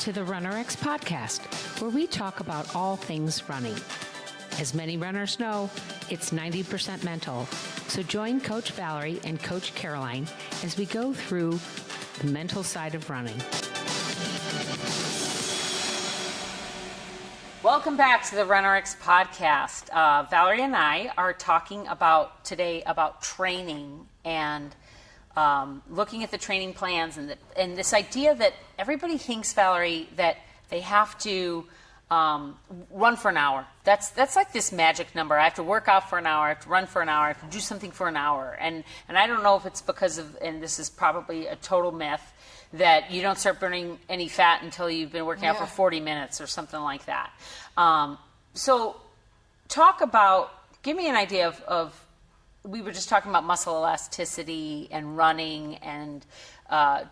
to the RunRX podcast, where we talk about all things running. As many runners know, it's 90% mental. So join Coach Valerie and Coach Caroline as we go through the mental side of running. Welcome back to the RunRX podcast. Valerie and I are talking today about training and looking at the training plans and this idea that everybody thinks, Valerie, that they have to run for an hour. That's like this magic number. I have to work out for an hour, I have to run for an hour, I have to do something for an hour. And I don't know if it's because of, and this is probably a total myth, that you don't start burning any fat until you've been working out for 40 minutes or something like that. So give me an idea of we were just talking about muscle elasticity and running and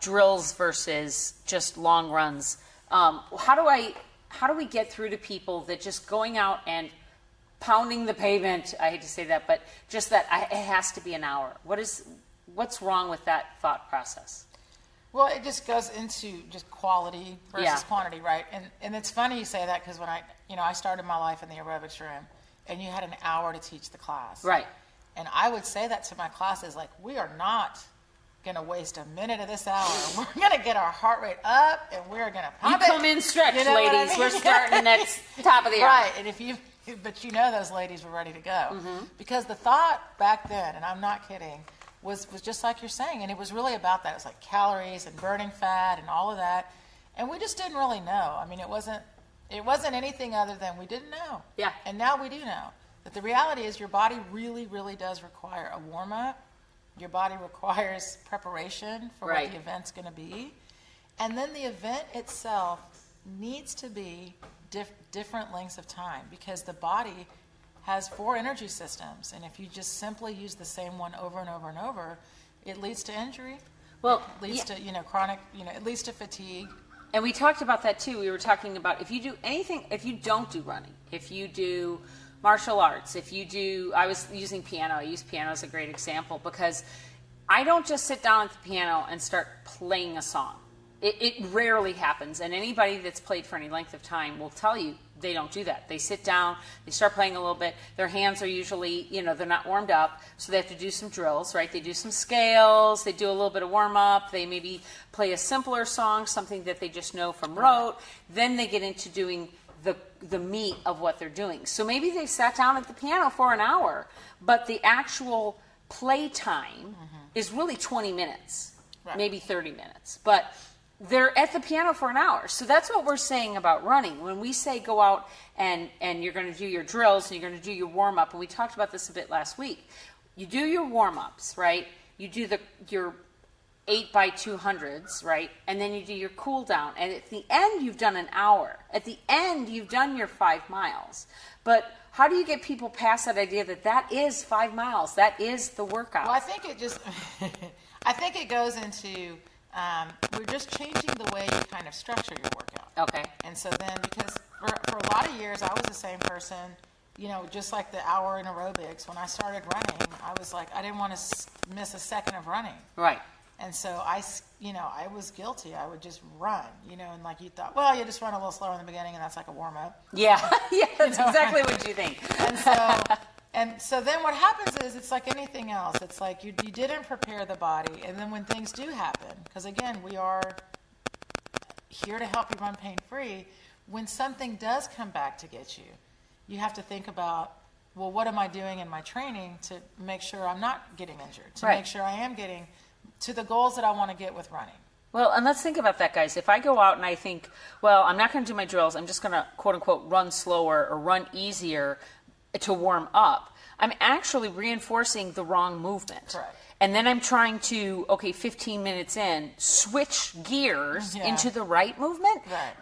drills versus just long runs. How do we get through to people that just going out and pounding the pavement, I hate to say that, but just that it has to be an hour? What's wrong with that thought process? Well, it just goes into just quality versus quantity, right? And it's funny you say that because when I started my life in the aerobics room, and you had an hour to teach the class, right? And I would say that to my classes, like, we are not going to waste a minute of this hour. We're going to get our heart rate up, and we're going to pump it. You come in stretch, you know ladies. We're starting at top of the hour. Right, but you know those ladies were ready to go. Mm-hmm. Because the thought back then, and I'm not kidding, was just like you're saying, and it was really about that. It was like calories and burning fat and all of that, and we just didn't really know. I mean, it wasn't anything other than we didn't know. Yeah. And now we do know. But the reality is your body really, really does require a warm-up. Your body requires preparation for what the event's going to be. And then the event itself needs to be different lengths of time because the body has 4 energy systems, and if you just simply use the same one over and over and over, it leads to injury. Well, it leads to chronic. It leads to fatigue. And we talked about that too. We were talking about if you do anything, if you don't do running, if you do martial arts, I was using piano. I use piano as a great example because I don't just sit down at the piano and start playing a song. It rarely happens, and anybody that's played for any length of time will tell you they don't do that. They sit down, they start playing a little bit, their hands are usually, they're not warmed up, so they have to do some drills, right? They do some scales, they do a little bit of warm-up, they maybe play a simpler song, something that they just know from rote, then they get into doing the meat of what they're doing. So maybe they've sat down at the piano for an hour, but the actual play time is really 20 minutes, maybe 30 minutes, but they're at the piano for an hour. So that's what we're saying about running. When we say go out and you're going to do your drills and you're going to do your warm-up, and we talked about this a bit last week, you do your warm-ups, right? You do your 8x200s, right? And then you do your cool down. And at the end, you've done an hour. At the end, you've done your 5 miles. But how do you get people past that idea that is 5 miles? That is the workout. Well, I think it goes into... we're just changing the way you kind of structure your workout. Okay. And so then, because for a lot of years, I was the same person, just like the hour in aerobics. When I started running, I was like, I didn't want to miss a second of running. Right. And so I was guilty. I would just run, and like you thought, well, you just run a little slower in the beginning, and that's like a warm-up. Yeah, that's exactly what you think. And so then what happens is it's like anything else. It's like you didn't prepare the body. And then when things do happen, because again, we are here to help you run pain-free, when something does come back to get you, you have to think about, well, what am I doing in my training to make sure I'm not getting injured, to make sure I am getting to the goals that I want to get with running. Well, and let's think about that, guys. If I go out and I think, well, I'm not going to do my drills, I'm just going to, quote-unquote, run slower or run easier to warm up, I'm actually reinforcing the wrong movement. Correct. And then I'm trying to, 15 minutes in, switch gears into the right movement. Right.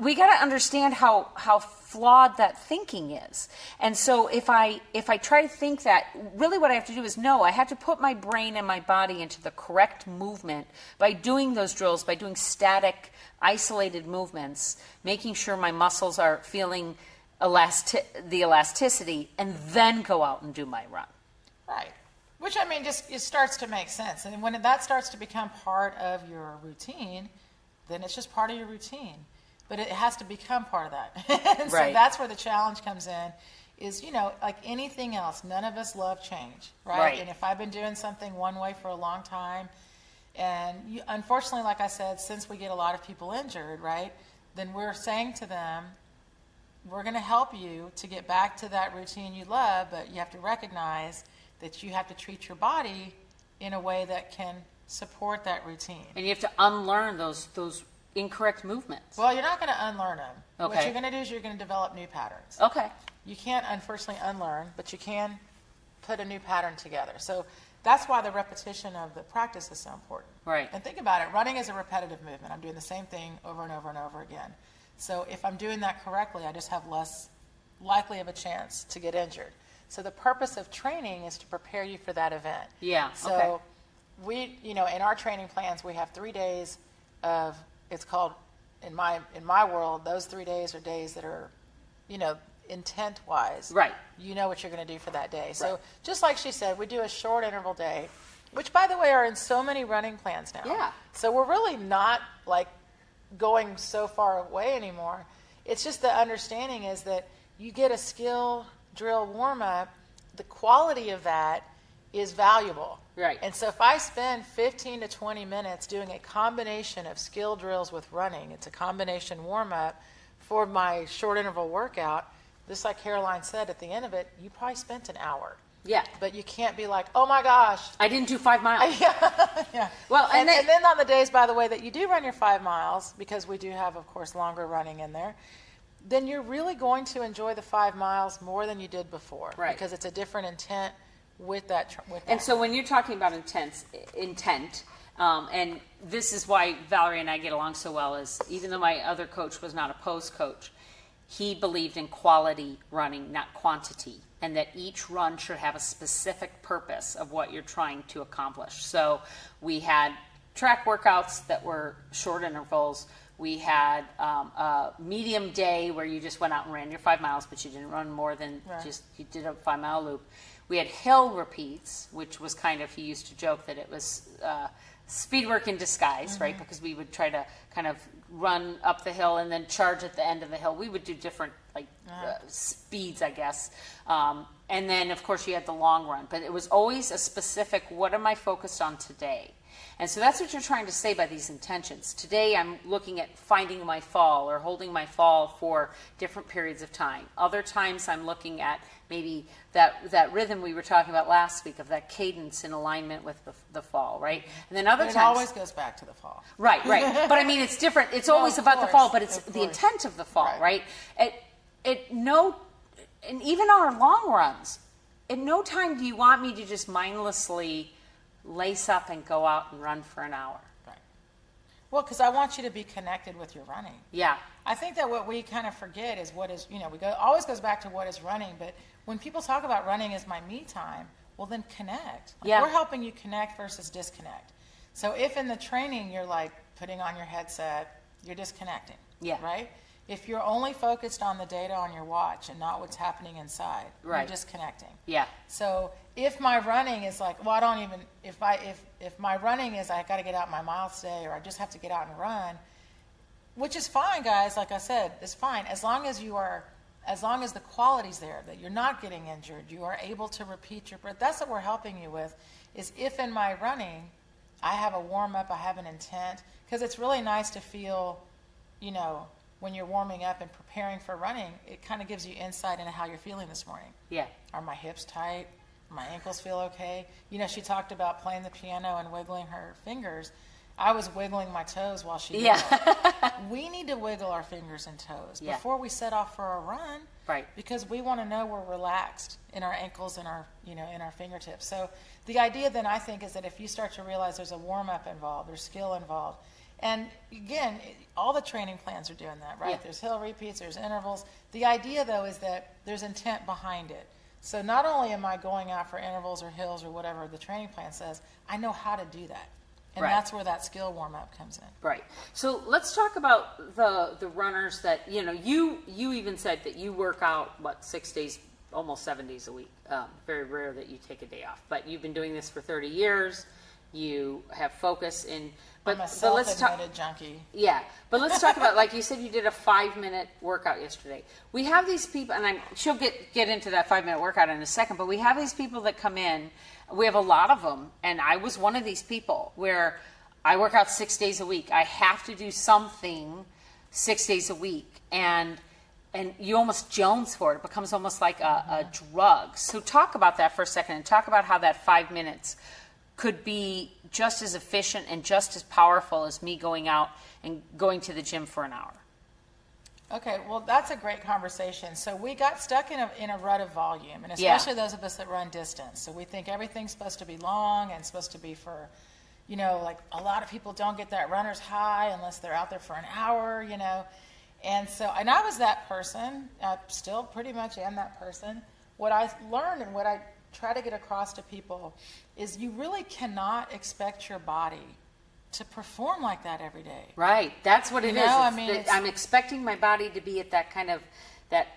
We got to understand how flawed that thinking is. And so if I try to think that, really what I have to do is I have to put my brain and my body into the correct movement by doing those drills, by doing static, isolated movements, making sure my muscles are feeling the elasticity, and then go out and do my run. Right. Which, it starts to make sense. And when that starts to become part of your routine, then it's just part of your routine. But it has to become part of that. And so that's where the challenge comes in, is, you know, like anything else, none of us love change, right? And if I've been doing something one way for a long time, and unfortunately, like I said, since we get a lot of people injured, right, then we're saying to them, we're going to help you to get back to that routine you love, but you have to recognize that you have to treat your body in a way that can support that routine. And you have to unlearn those incorrect movements. Well, you're not going to unlearn them. Okay. What you're going to do is you're going to develop new patterns. Okay. You can't, unfortunately, unlearn, but you can put a new pattern together. So that's why the repetition of the practice is so important. Right. And think about it. Running is a repetitive movement. I'm doing the same thing over and over and over again. So if I'm doing that correctly, I just have less likely of a chance to get injured. So the purpose of training is to prepare you for that event. Yeah. So we, you know, in our training plans, we have 3 days of, it's called, in my world, those 3 days are days that are, you know, intent-wise. Right. You know what you're going to do for that day. So just like she said, we do a short interval day, which, by the way, are in so many running plans now. Yeah. So we're really not, like, going so far away anymore. It's just the understanding is that you get a skill drill warm-up, the quality of that is valuable. Right. And so if I spend 15 to 20 minutes doing a combination of skill drills with running, it's a combination warm-up for my short interval workout, just like Caroline said, at the end of it, you probably spent an hour. Yeah. But you can't be like, oh my gosh. I didn't do 5 miles. Yeah. Well, and then on the days, by the way, that you do run your 5 miles, because we do have, of course, longer running in there, then you're really going to enjoy the 5 miles more than you did before. Right. Because it's a different intent with that. And so when you're talking about intent, and this is why Valerie and I get along so well, is even though my other coach was not a pose coach, he believed in quality running, not quantity, and that each run should have a specific purpose of what you're trying to accomplish. So we had track workouts that were short intervals. We had a medium day where you just went out and ran your 5 miles, but you didn't run more than just, you did a 5 mile loop. We had hill repeats, which was kind of, he used to joke that it was speed work in disguise, right? Because we would try to kind of run up the hill and then charge at the end of the hill. We would do different speeds, I guess. And then, of course, you had the long run. But it was always a specific, what am I focused on today? And so that's what you're trying to say by these intentions. Today I'm looking at finding my fall or holding my fall for different periods of time. Other times I'm looking at maybe that rhythm we were talking about last week, of that cadence in alignment with the fall, right? And then other times... It always goes back to the fall. Right. But I mean, it's different. It's always about the fall, but it's the intent of the fall, right? And even our long runs, at no time do you want me to just mindlessly lace up and go out and run for an hour. Right. Well, because I want you to be connected with your running. Yeah. I think that what we kind of forget is what is, always goes back to what is running, but when people talk about running as my me time, well then connect. We're helping you connect versus disconnect. So if in the training you're like putting on your headset, you're disconnecting. Yeah. Right? If you're only focused on the data on your watch and not what's happening inside, you're disconnecting. Yeah. So if my running is like, well, I don't even, if my running is I got to get out my miles today, or I just have to get out and run, which is fine, guys. Like I said, it's fine as long as the quality's there, that you're not getting injured, you are able to repeat your breath. That's what we're helping you with. Is if in my running, I have a warm up, I have an intent, because it's really nice to feel, when you're warming up and preparing for running, it kind of gives you insight into how you're feeling this morning. Yeah. Are my hips tight? My ankles feel okay? She talked about playing the piano and wiggling her fingers. I was wiggling my toes while she did it. We need to wiggle our fingers and toes before we set off for a run. Right. Because we want to know we're relaxed in our ankles and our, in our fingertips. So the idea then, I think, is that if you start to realize there's a warm-up involved, there's skill involved, and again, all the training plans are doing that, right? Yeah. There's hill repeats, there's intervals. The idea, though, is that there's intent behind it. So not only am I going out for intervals or hills or whatever the training plan says, I know how to do that. And that's where that skill warm-up comes in. Right. So let's talk about the runners that, you even said that you work out, 6 days, almost 7 days a week. Very rare that you take a day off. But you've been doing this for 30 years. You have focus in. But I'm a let's talk. self-admitted junkie. Yeah, but let's talk about, like you said, you did a 5-minute workout yesterday. We have these people, and she'll get into that 5-minute workout in a second, but we have these people that come in. We have a lot of them, and I was one of these people where I work out 6 days a week. I have to do something 6 days a week, and you almost jones for it. It becomes almost like a drug. So talk about that for a second, and talk about how that 5 minutes could be just as efficient and just as powerful as me going out and going to the gym for an hour. Okay, well, that's a great conversation. So we got stuck in a rut of volume, and especially those of us that run distance. So we think everything's supposed to be long and supposed to be for, like a lot of people don't get that runner's high unless they're out there for an hour, And so, and I was that person. I still pretty much am that person. What I learned and what I try to get across to people is you really cannot expect your body to perform like that every day. Right. That's what it is. I mean, I'm expecting my body to be at that kind of that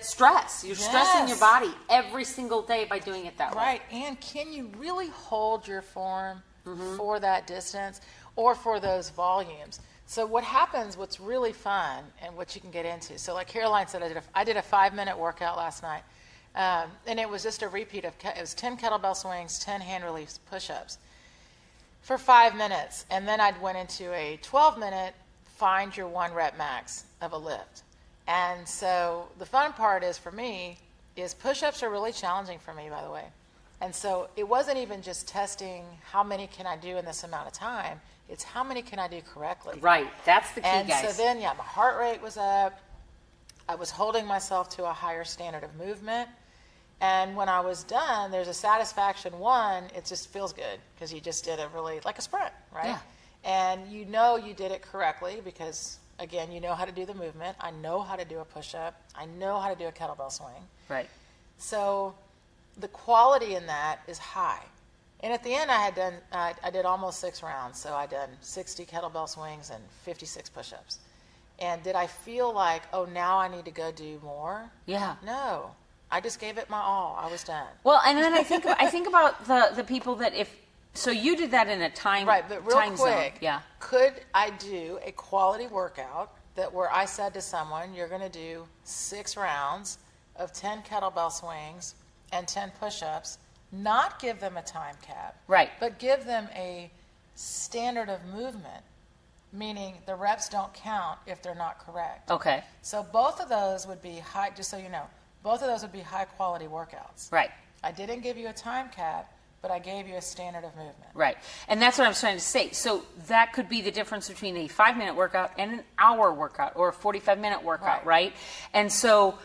stress. You're stressing your body every single day by doing it that way. Right. And can you really hold your form for that distance or for those volumes? So what happens, what's really fun and what you can get into. So like Caroline said, I did a 5-minute workout last night. And it was just a repeat of, it was 10 kettlebell swings, 10 hand release push-ups for 5 minutes. And then I went into a 12-minute find your 1 rep max of a lift. And so the fun part is for me is push-ups are really challenging for me, by the way. And so it wasn't even just testing how many can I do in this amount of time. It's how many can I do correctly. Right. That's the key, and guys. So then, my heart rate was up. I was holding myself to a higher standard of movement. And when I was done, there's a satisfaction. One, it just feels good because you just did like a sprint, right? Yeah. And you did it correctly because, again, you know how to do the movement. I know how to do a push-up. I know how to do a kettlebell swing. Right. So the quality in that is high. And at the end, I did almost 6 rounds. So I done 60 kettlebell swings and 56 push-ups. And did I feel like, oh, now I need to go do more? Yeah. No. I just gave it my all. I was done. Well, and then I think about the people that so you did that in a time right, but real time quick, zone. Yeah. Could I do a quality workout where I said to someone, you're going to do 6 rounds of 10 kettlebell swings and 10 push-ups, not give them a time cap, right, but give them a standard of movement, meaning the reps don't count if they're not correct. Okay. So both of those would be high, just so you know, both of those would be high quality workouts. Right. I didn't give you a time cap, but I gave you a standard of movement. Right. And that's what I was trying to say. So that could be the difference between a 5-minute workout and an hour workout or a 45-minute workout, right? And so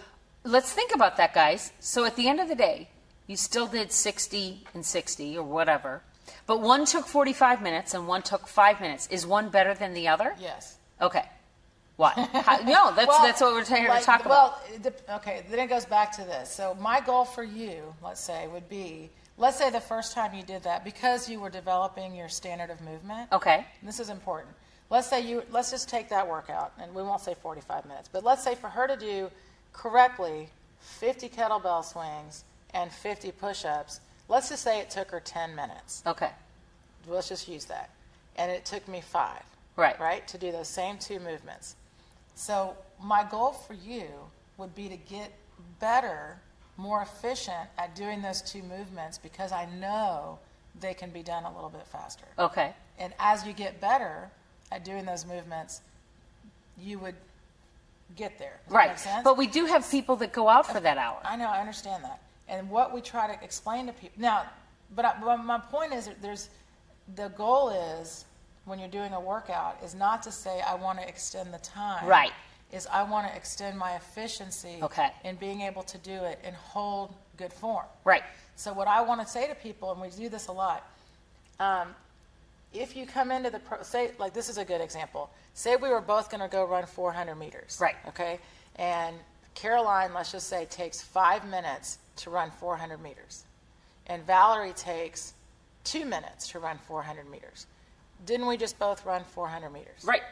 let's think about that, guys. So at the end of the day, you still did 60 and 60 or whatever, but one took 45 minutes and one took 5 minutes. Is one better than the other? Yes. Okay. Why? No, that's what we're here to talk about. Okay, then it goes back to this. So my goal for you, let's say, would be, let's say the first time you did that, because you were developing your standard of movement. Okay. This is important. Let's just take that workout, and we won't say 45 minutes, but let's say for her to do correctly 50 kettlebell swings and 50 push-ups, let's just say it took her 10 minutes. Okay. Let's just use that. And it took me 5. Right, to do those same 2 movements. So my goal for you would be to get better, more efficient at doing those 2 movements because I know they can be done a little bit faster. Okay. And as you get better at doing those movements, you would get there. Does that make sense? But we do have people that go out for that hour. I know, I understand that. And what we try to explain to people now, but my point is the goal is, when you're doing a workout, is not to say I want to extend the time. Right. Is I want to extend my efficiency in being able to do it and hold good form. Right. So what I want to say to people, and we do this a lot, if you come into say, like this is a good example. Say we were both going to go run 400 meters. Right. Okay. And Caroline, let's just say, takes 5 minutes to run 400 meters. And Valerie takes 2 minutes to run 400 meters. Didn't we just both run 400 meters? Right.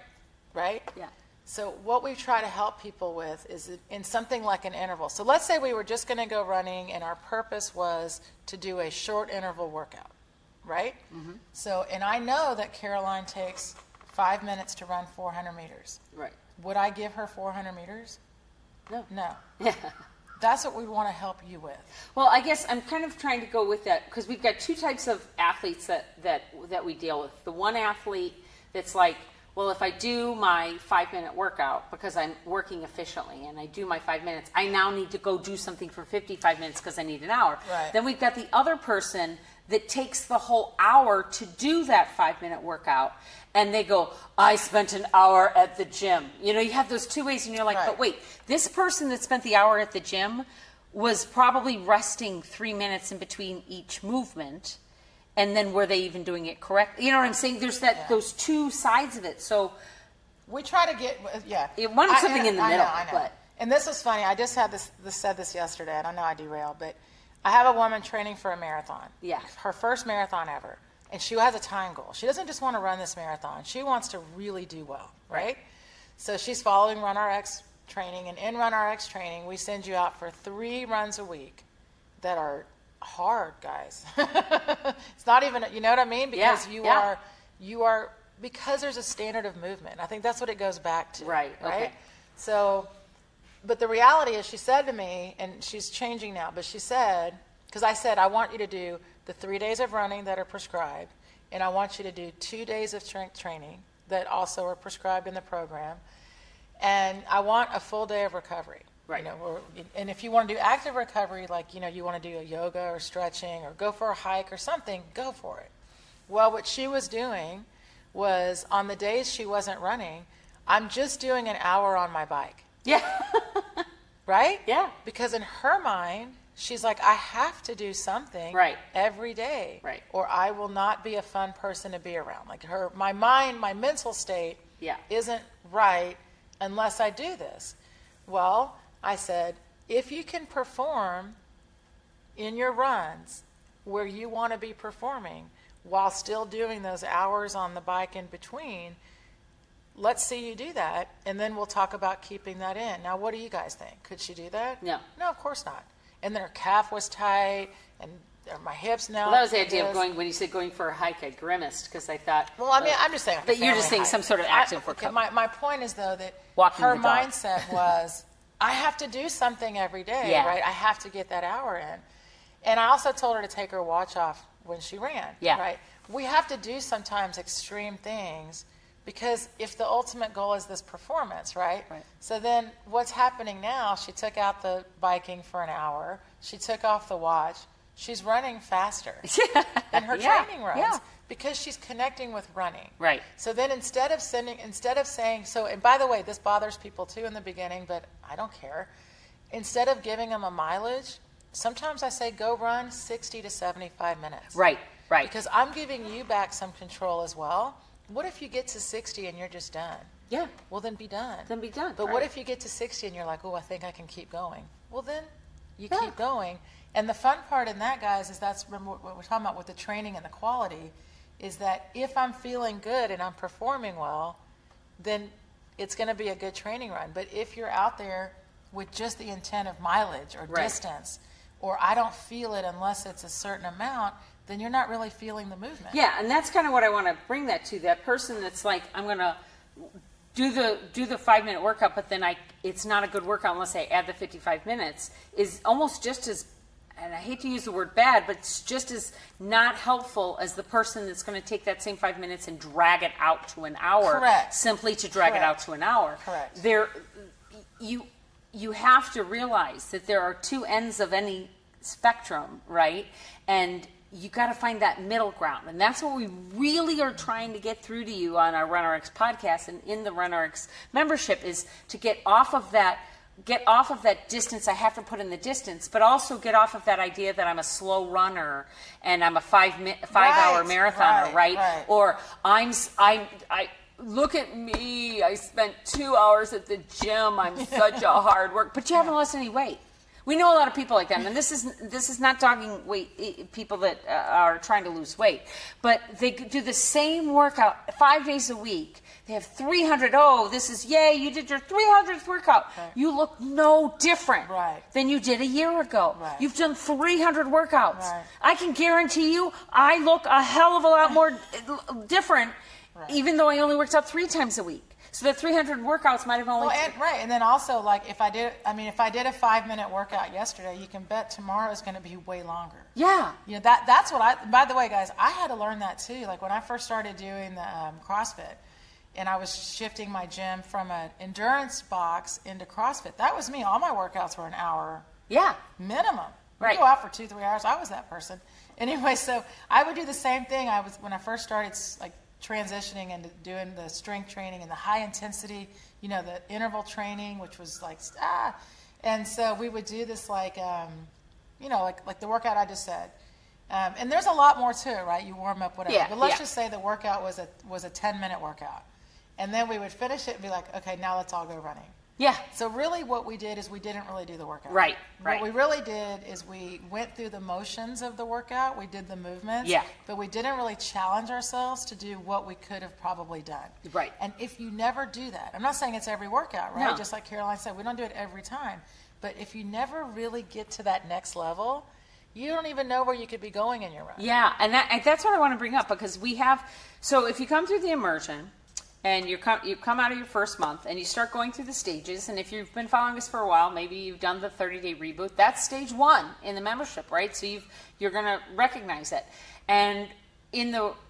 Right? Yeah. So what we try to help people with is in something like an interval. So let's say we were just going to go running and our purpose was to do a short interval workout, right? So, and I know that Caroline takes 5 minutes to run 400 meters. Right. Would I give her 400 meters? No. No. That's what we want to help you with. Well, I guess I'm kind of trying to go with that because we've got two types of athletes that we deal with. The one athlete that's like, well, if I do my 5-minute workout because I'm working efficiently and I do my 5 minutes, I now need to go do something for 55 minutes because I need an hour. Right. Then we've got the other person that takes the whole hour to do that 5-minute workout, and they go, I spent an hour at the gym. You know, you have those two ways, and you're like, Right. but wait, this person that spent the hour at the gym was probably resting 3 minutes in between each movement, and then were they even doing it correctly? You know what I'm saying? There's those two sides of it. So We try to get, it wanted something in the middle. I know. But And this was funny. I just had said this yesterday, and I know I derailed, but I have a woman training for a marathon. Yeah. Her first marathon ever. And she has a time goal. She doesn't just want to run this marathon. She wants to really do well, right? So she's following RunRX training. And in RunRX training, we send you out for 3 runs a week that are hard, guys. It's not even, you know what I mean? Because you are, because there's a standard of movement. I think that's what it goes back to. Right, okay. So, but the reality is, she said to me, and she's changing now, but she said, because I said, I want you to do the 3 days of running that are prescribed, and I want you to do 2 days of strength training that also are prescribed in the program, and I want a full day of recovery. Right. You know, and if you want to do active recovery, like, you know, you want to do a yoga or stretching or go for a hike or something, go for it. Well, what she was doing was, on the days she wasn't running, I'm just doing an hour on my bike. yeah. Right? Yeah. Because in her mind, she's like, I have to do something Right. every day. Right. Or I will not be a fun person to be around. Like my mind, my mental state isn't right unless I do this. Well, I said, if you can perform in your runs where you want to be performing while still doing those hours on the bike in between, let's see you do that, and then we'll talk about keeping that in. Now, what do you guys think? Could she do that? No. No, of course not. And then her calf was tight, and my hips now. Well, that was the idea of going, when you said going for a hike, I grimaced because I thought. Well, I mean, I'm just saying. But you're just saying some sort of active workout. My point is, though, that Walking her the dog. mindset was, I have to do something every day, Yeah. right? I have to get that hour in. And I also told her to take her watch off when she ran, Yeah. right? We have to do sometimes extreme things, because if the ultimate goal is this performance, right? Right. So then what's happening now, she took out the biking for an hour. She took off the watch. She's running faster in her Yeah, training runs yeah. because she's connecting with running. Right. So then instead of saying, and by the way, this bothers people too in the beginning, but I don't care. Instead of giving them a mileage, sometimes I say go run 60 to 75 minutes. Right. Because I'm giving you back some control as well. What if you get to 60 and you're just done? Yeah. Well, then be done. Then be done, But right. what if you get to 60 and you're like, oh, I think I can keep going? Well, then you Yeah. keep going. And the fun part in that, guys, is that's remember what we're talking about with the training and the quality, is that if I'm feeling good and I'm performing well, then it's going to be a good training run. But if you're out there with just the intent of mileage or Right. distance, or I don't feel it unless it's a certain amount, then you're not really feeling the movement. Yeah, and that's kind of what I want to bring that to. That person that's like, I'm going to do the 5-minute workout, but then it's not a good workout unless I add the 55 minutes, is almost just as, and I hate to use the word bad, but it's just as not helpful as the person that's going to take that same 5 minutes and drag it out to an hour. Correct. Simply to drag it out to an hour. Correct. You have to realize that there are two ends of any spectrum, right? And you got to find that middle ground. And that's what we really are trying to get through to you on our RunRX podcast and in the RunRX membership, is to get off of that distance I have to put in the distance, but also get off of that idea that I'm a slow runner and I'm a 5-hour marathoner, right? Or I look at me, I spent 2 hours at the gym, I'm such a hard work, but you haven't lost any weight. We know a lot of people like that, and this is not talking people that are trying to lose weight, but they do the same workout 5 days a week. They have 300. Oh, this is yay! You did your 300th workout. Right. You look no different than you did a year ago. Right. You've done 300 workouts. Right. I can guarantee you, I look a hell of a lot more different, even though I only worked out 3 times a week. So the 300 workouts might have only... and then also, like, if I did a 5-minute workout yesterday, you can bet tomorrow is going to be way longer. Yeah. You know, that's what by the way, guys, I had to learn that too. Like, when I first started doing the CrossFit, and I was shifting my gym from an endurance box into CrossFit, that was me. All my workouts were an hour minimum. Right. Go out for 2-3 hours. I was that person. Anyway, so I would do the same thing. When I first started, like, transitioning into doing the strength training and the high intensity, you know, the interval training, which was like, and so we would do this like, you know, like the workout I just said. And there's a lot more to it, right? You warm up, whatever. But let's just say the workout was a 10-minute workout. And then we would finish it and be like, okay, now let's all go running. Yeah. So really what we did is we didn't really do the workout. Right. What we really did is we went through the motions of the workout. We did the movements. Yeah. But we didn't really challenge ourselves to do what we could have probably done. Right. And if you never do that, I'm not saying it's every workout, right? No. Just like Caroline said, we don't do it every time. But if you never really get to that next level, you don't even know where you could be going in your run. Yeah, and that's what I want to bring up, because we have, so if you come through the immersion, and you come out of your first month and you start going through the stages, and if you've been following us for a while, maybe you've done the 30-day reboot. That's stage 1 in the membership, right? So you're going to recognize it. And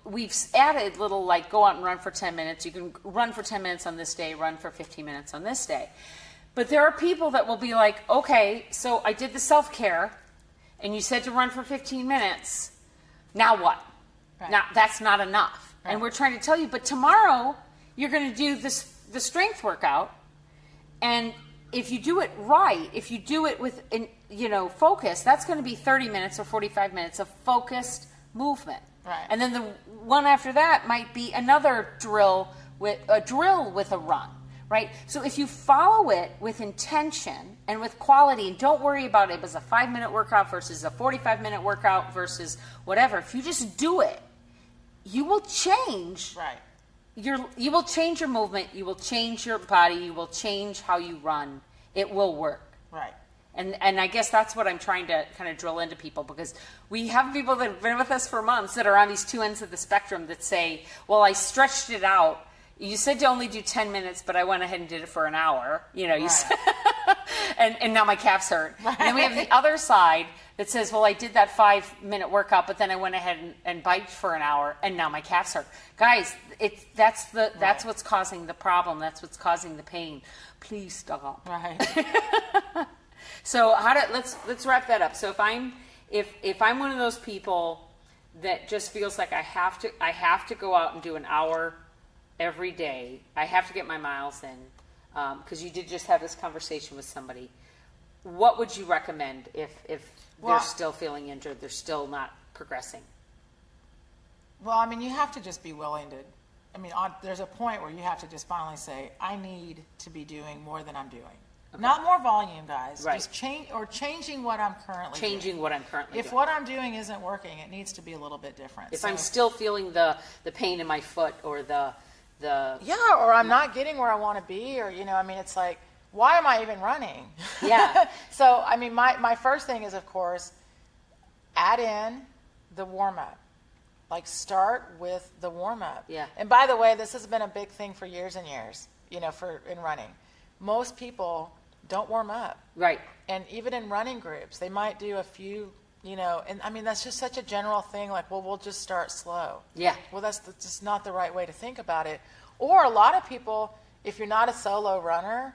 we've added little, like, go out and run for 10 minutes. You can run for 10 minutes on this day, run for 15 minutes on this day. But there are people that will be like, okay, so I did the self-care, and you said to run for 15 minutes. Now what? Right. Now that's not enough. Right. And we're trying to tell you, but tomorrow you're going to do the strength workout, and if you do it right, if you do it with focus, that's going to be 30 minutes or 45 minutes of focused movement. Right. And then the one after that might be another drill with a run, right? So if you follow it with intention and with quality, and don't worry about it as a 5-minute workout versus a 45-minute workout versus whatever, if you just do it, you will change. Right. You will change your movement, you will change your body, you will change how you run. It will work. Right. And I guess that's what I'm trying to kind of drill into people, because we have people that have been with us for months that are on these two ends of the spectrum that say, well, I stretched it out. You said to only do 10 minutes, but I went ahead and did it for an hour. You said, and now my calves hurt. Right. And then we have the other side that says, well, I did that 5-minute workout, but then I went ahead and biked for an hour, and now my calves hurt. Guys, that's what's causing the problem. That's what's causing the pain. Please stop. Right. So let's wrap that up. So if I'm one of those people that just feels like I have to go out and do an hour every day, I have to get my miles in, because you did just have this conversation with somebody. What would you recommend if they're still feeling injured, they're still not progressing? Well, I mean, you have to just be willing to. I mean, there's a point where you have to just finally say, I need to be doing more than I'm doing. Okay. Not more volume, guys. Right. Just changing what I'm currently doing. Changing what I'm currently doing. If what I'm doing isn't working, it needs to be a little bit different. If I'm still feeling the pain in my foot, or or I'm not getting where I want to be, or I mean, it's like, why am I even running? Yeah. So, I mean, my first thing is, of course, add in the warm-up. Like, start with the warm-up. Yeah. And by the way, this has been a big thing for years and years, in running. Most people don't warm up. Right. And even in running groups, they might do a few, and I mean, that's just such a general thing, like, well, we'll just start slow. Yeah. Well, that's just not the right way to think about it. Or a lot of people, if you're not a solo runner,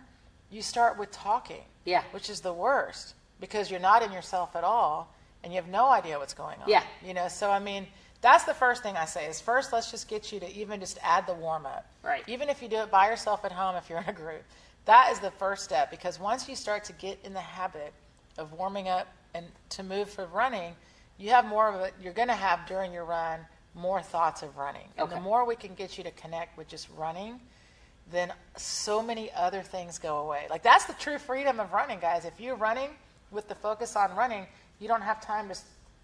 you start with talking. Yeah. Which is the worst, because you're not in yourself at all, and you have no idea what's going on. Yeah. So I mean, that's the first thing I say is, first, let's just get you to even just add the warm-up. Right. Even if you do it by yourself at home, if you're in a group. That is the first step, because once you start to get in the habit of warming up and to move for running, you have more of it. You're going to have during your run more thoughts of running. And the more we can get you to connect with just running, then so many other things go away. Like, that's the true freedom of running, guys. If you're running with the focus on running, you don't have time to,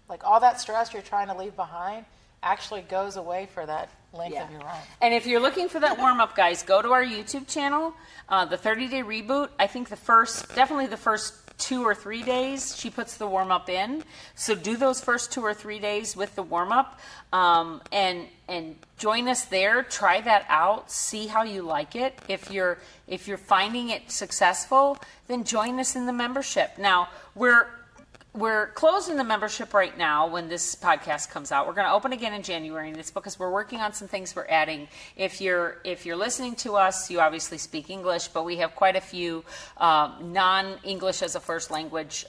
like, all that stress you're trying to leave behind actually goes away for that length of your run. And if you're looking for that warm-up, guys, go to our YouTube channel, the 30-day reboot. I think definitely the first 2 or 3 days, she puts the warm-up in. So do those first 2 or 3 days with the warm-up, and join us there. Try that out. See how you like it. If you're finding it successful, then join us in the membership. Now, we're closing the membership right now when this podcast comes out. We're going to open again in January, and it's because we're working on some things we're adding. If you're listening to us, you obviously speak English, but we have quite a few non-English as a first language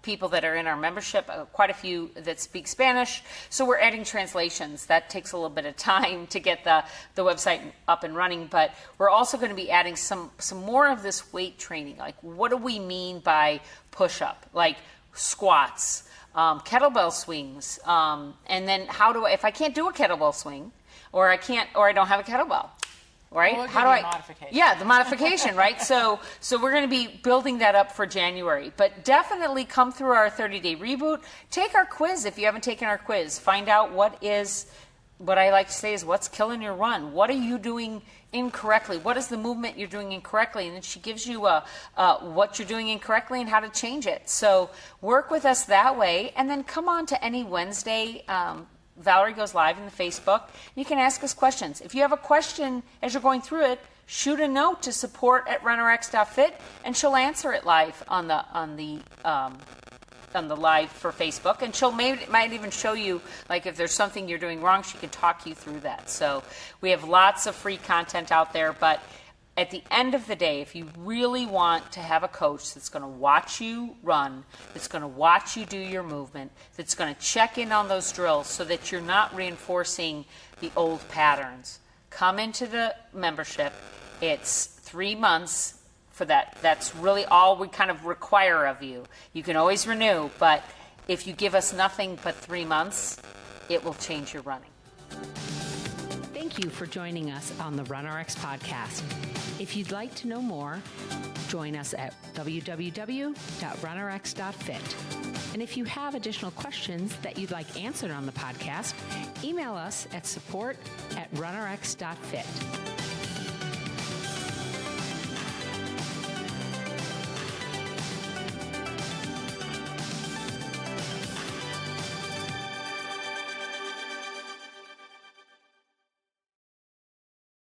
people that are in our membership, quite a few that speak Spanish. So we're adding translations. That takes a little bit of time to get the website up and running, but we're also going to be adding some more of this weight training. Like, what do we mean by push-up? Like squats, kettlebell swings, and then if I can't do a kettlebell swing, or I don't have a kettlebell, right? We'll How do I? Modification. Yeah, the modification, right? So we're going to be building that up for January. But definitely come through our 30-day reboot. Take our quiz if you haven't taken our quiz. Find out what I like to say is what's killing your run. What are you doing incorrectly? What is the movement you're doing incorrectly? And then she gives you what you're doing incorrectly and how to change it. So work with us that way, and then come on to any Wednesday. Valerie goes live in the Facebook. You can ask us questions. If you have a question as you're going through it, shoot a note to support@runrx.fit, and she'll answer it live on the live for Facebook, and she'll might even show you, like, if there's something you're doing wrong, she can talk you through that. So we have lots of free content out there, but at the end of the day, if you really want to have a coach that's going to watch you run, that's going to watch you do your movement, that's going to check in on those drills so that you're not reinforcing the old patterns, come into the membership. It's 3 months. For that. That's really all we kind of require of you. You can always renew, but if you give us nothing but 3 months, it will change your running. Thank you for joining us on the RunRX podcast. If you'd like to know more, join us at www.runrx.fit. And if you have additional questions that you'd like answered on the podcast, email us at support@runrx.fit.